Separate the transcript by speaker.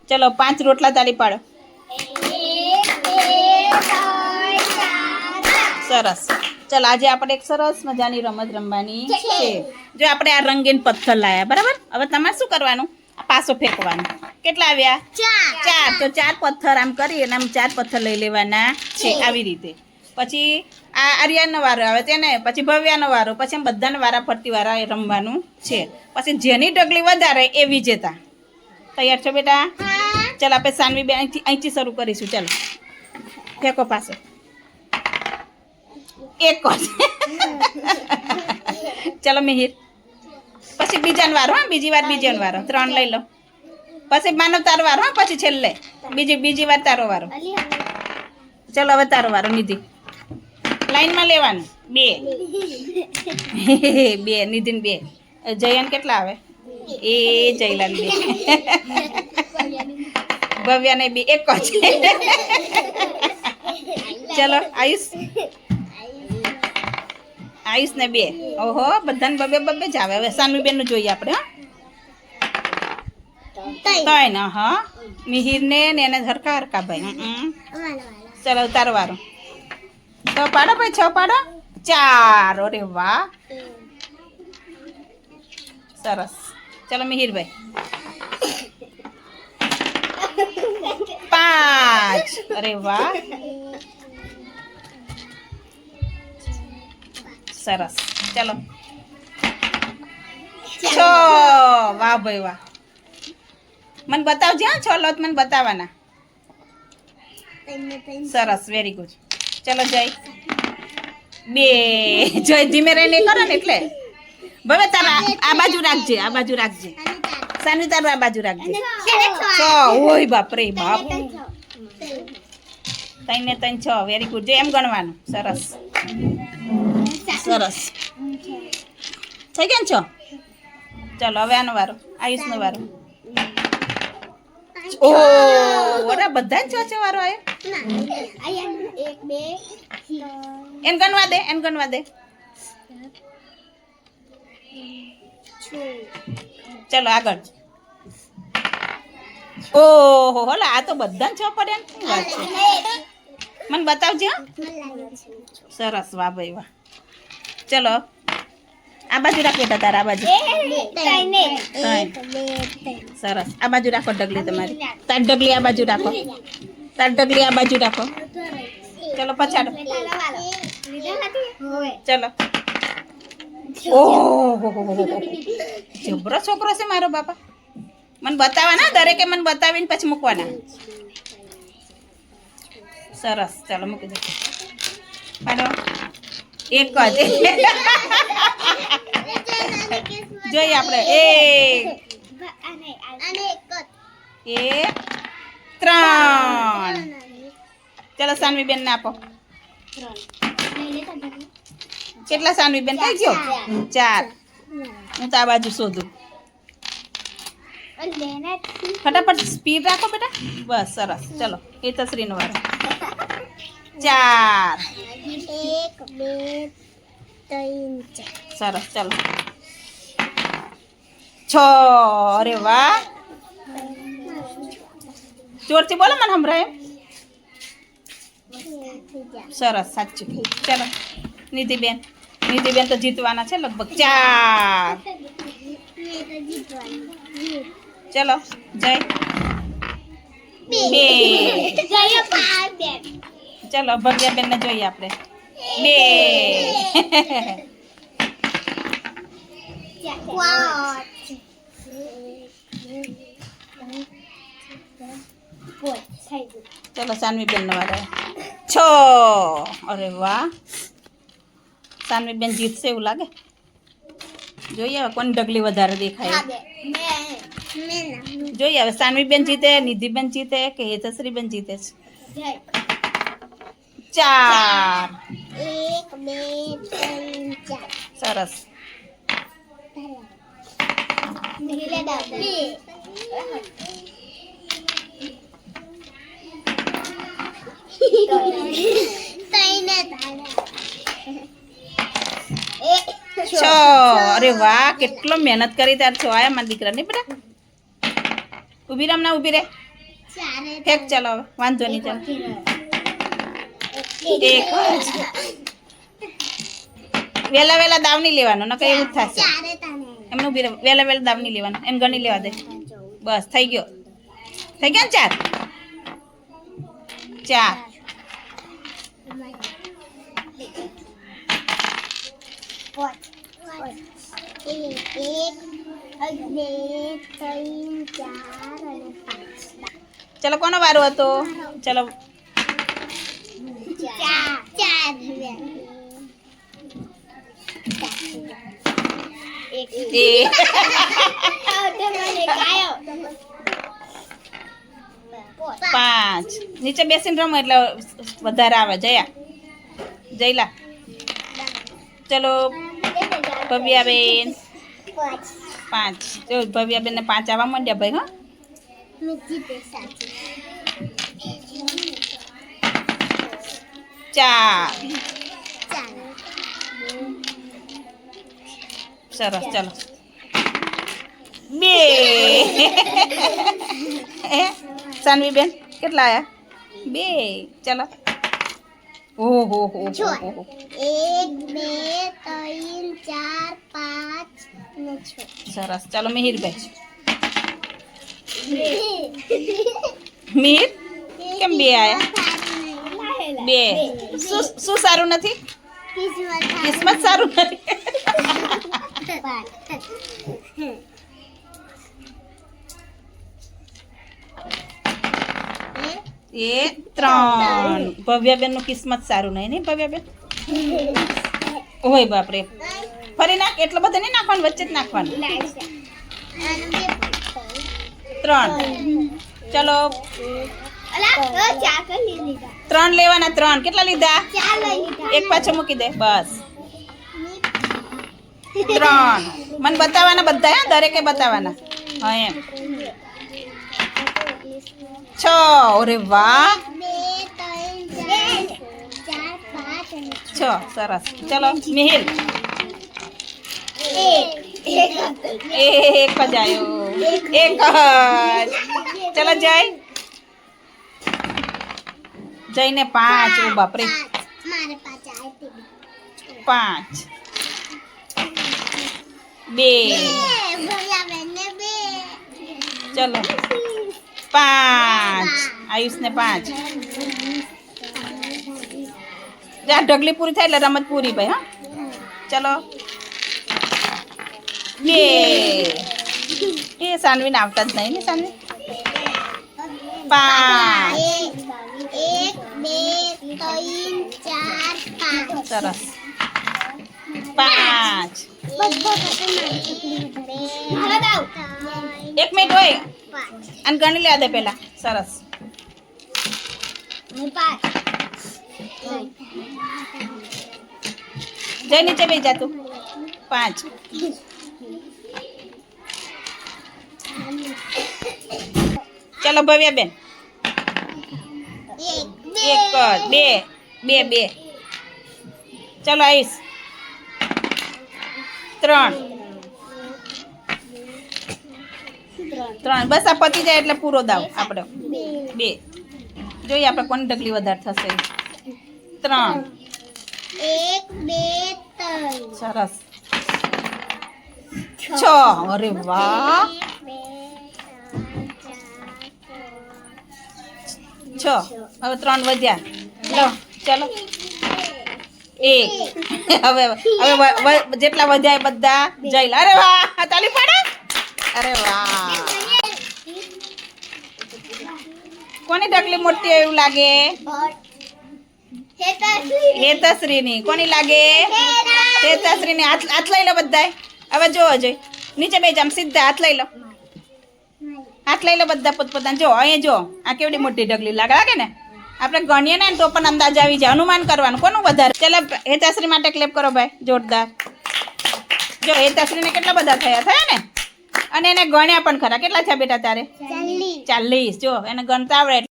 Speaker 1: ચલો 5 રોટલા તાળી પાડો. સરસ. ચલો આજે આપણે એક સરસ મજાની રમત રમવાની છે. જો આપણે આ રંગીન પથ્થર લાયા, બરાબર. હવે તમારે શું કરવાનું? આ પાસો ફેંકવાનું. કેટલા આવ્યા? 4. તો 4 પથ્થર આમ કરી અને આમ 4 પથ્થર લઈ લેવાના છે, આવી રીતે. પછી આ આર્યાનો વારો આવે તેને, પછી ભવ્યાનો વારો, પછી આમ બધાને વારા ફરતી વારા રમવાનું છે. પછી જેની ડગલી વધારે એ વિજેતા. તૈયાર છો બેટા? ચાલો આપણે સાનવી બેન અહીંથી શરૂ કરીશું. ચાલો ફેંકો પાછો. એક ચાલો મિહિર. પછી બીજાનો વારો. હા, બીજી વાર બીજાનો વારો. 3 લઈ લો. પછી માનવ તારો વારો. હા, પછી છેલ્લે બીજી વાર તારો વારો. ચાલો હવે તારો વારો. નિધિ લાઈનમાં લેવાનું. 2 નિધિન 2. જયન કેટલા આવે? એ જયલાલ 2. ભવ્યાને 2. એક જ. ચલો આયુષને 2. ઓહો, બધાને બબે જ આવે. હવે સાનવી બેનનું જોઈએ આપણે. હા 3. હા, મિહિરને ને એને હરકા ભાઈ. ચલો તારો વારો. 6 પાડો ભાઈ. 6 પાડો. 4. અરે વાહ, સરસ. ચલો મિહિરભાઈ. 5. અરે વાહ, સરસ. ચલો 6. વાહ ભાઈ વાહ. મને બતાવજે. હા, 6 લોટ મને બતાવવાના. સરસ, વેરી ગુડ. ચલો જય. 2. જય ધીમે રહીને કરો ને એટલે. હવે તારા આ બાજુ રાખજે. સાનવી તારું આ બાજુ રાખજે. 6. ઓય બાપરે બાપ. 3 ને 3 6. Very good. જો એમ ગણવાનું. સરસ. થઈ ગયા ને 6. ચલો હવે આનો વારો. આયુષનો વારો. ઓ અરે બધા 6 વારો આવ્યો. એમ ગણવા દે. ચલો આગળ. ઓહો હોલા, આ તો બધા 6 પડે. શું વાત છે? મને બતાવજે. સરસ. વાહ ભાઈ વાહ. ચલો આ બાજુ રાખ બેટા. તારા આ બાજુ. સરસ. આ બાજુ રાખો ડગલી તમારી. તારી ડગલી આ બાજુ રાખો. ચલો પછાડો. ચલો. ઓહો, જબરો છોકરો છે મારો બાપા. મને બતાવવાના દરેકે. મને બતાવીને પછી મૂકવાના. સરસ. ચાલો મૂકી દો. પાડો. એક જ. જોઈએ આપણે. 1 3. ચલો સાનવી બેન ને આપો. કેટલા સાનવી બેન થઈ ગયો? 4. હું તો આ બાજુ શોધું. ફટાફટ સ્પીડ રાખો બેટા. બસ સરસ. ચલો હેતશ્રીનો વારો. 4. સરસ. ચલો 6. અરે વાહ, જોરથી બોલો મને સંભળાય. સરસ. સાચું. ચલો નિધિબેન તો જીતવાના છે લગભગ. 4. ચલો જય. 2. ચલો ભવ્યાબેન ને જોઈએ આપણે. 2. ચલો સાનવી બેન નો વારો. 6. અરે વાહ, સાનવી બેન જીતશે એવું લાગે. જોઈએ હવે કોની ડગલી વધારે દેખાય. જોઈએ હવે સાનવી બેન જીતે, નિધિ બેન જીતે કે હેતશ્રી બેન જીતે છે. 4. 1 2 3 4. સરસ. અરે વાહ, કેટલો મહેનત કરી તાર છો આયા મારા દીકરા ને બેટા. ઊભી રામ ના ઊભી રે. ફેંક ચાલો હવે વાંધો નહીં ચાલો એક જ વેલા દાવ નહીં લેવાનો નકર એવું જ થશે એમનું બી વેલા દાવ નહીં લેવાનો એમ ગણી લેવા દે બસ થઈ ગયા ને 4 ચલો કોનો વારો હતો ચલો પાંચ નીચે બેસીને રમો એટલે વધારે આવે જયલા ચલો ભવ્યાબેન 5 જો ભવ્યાબેન ને 5 આવવા માંડ્યા ભાઈ હા 4 સરસ ચલો 2 સાનવી બેન કેટલા આયા 2 ચલો ઓહો હો 1 2 3 4 5 ને 6 સરસ ચલો મિહિરભાઈ મિહિર કેમ 2 આયા 2 શું સારું નથી કિસ્મત સારું નથી એ 3 ભવ્યાબેન નું કિસ્મત સારું નહીં ભવ્યાબેન ઓય બાપરે ફરી નાખ એટલો બધો નહીં નાખવાનું વચ્ચે જ નાખવાનું 3 ચલો 3 લેવાના 3 કેટલા લીધા એક પાછો મૂકી દે બસ 3 મને બતાવવાના બધા દરેકે બતાવવાના હા એમ 6 અરે વાહ 6 સરસ ચલો મિહિર એક જ આવ્યો એક જ ચલો જઈને 5 ઓ બાપરે 5 2 ચલો 5 આયુષ ને 5 જા ઢગલી પૂરી થાય એટલે રમત પૂરી ભાઈ હા ચલો 2 એ સાનવીને આવતા જ નહીં ને સાનવી 5 સરસ 5 1 મિનિટ હોય અને ગણી લે દે પેલા સરસ જય નીચે બેસી જા તું 5 ચલો ભવ્યાબેન 2 ચલો આવીશ 3 બસ આ પતી જાય એટલે પૂરો દાવ આપણે 2 જોઈએ આપણે કોની ઢગલી વધારે થશે 3 1 2 3 સરસ 6 અરે વાહ 6 હવે 3 વધ્યા લો ચલો 1 હવે જેટલા વધ્યા બધા જઈલા અરે વાહ તાલી પાડો અરે વાહ કોની ઢગલી મોટી એવું લાગે હેતશ્રીની કોની લાગે હેતશ્રીની હાથ લઈ લો બધાય હવે જોવો જોઈ નીચે બે જામ સીધા હાથ લઈ લો બધા પોતપોતાને જો અહીંયા જો આ કેવડી મોટી ઢગલી લાગે ને આપણે ગણીએ ને તો પણ અંદાજ આવી જાય અનુમાન કરવાનું કોનું વધારે ચાલો હેતાશ્રી માટે ક્લેપ કરો ભાઈ જોરદાર જો હેતાશ્રીને કેટલા બધા થયા ને અને એને ગણ્યા પણ ખરા કેટલા થયા બેટા તારે 40 જો એને ગણતા આવડે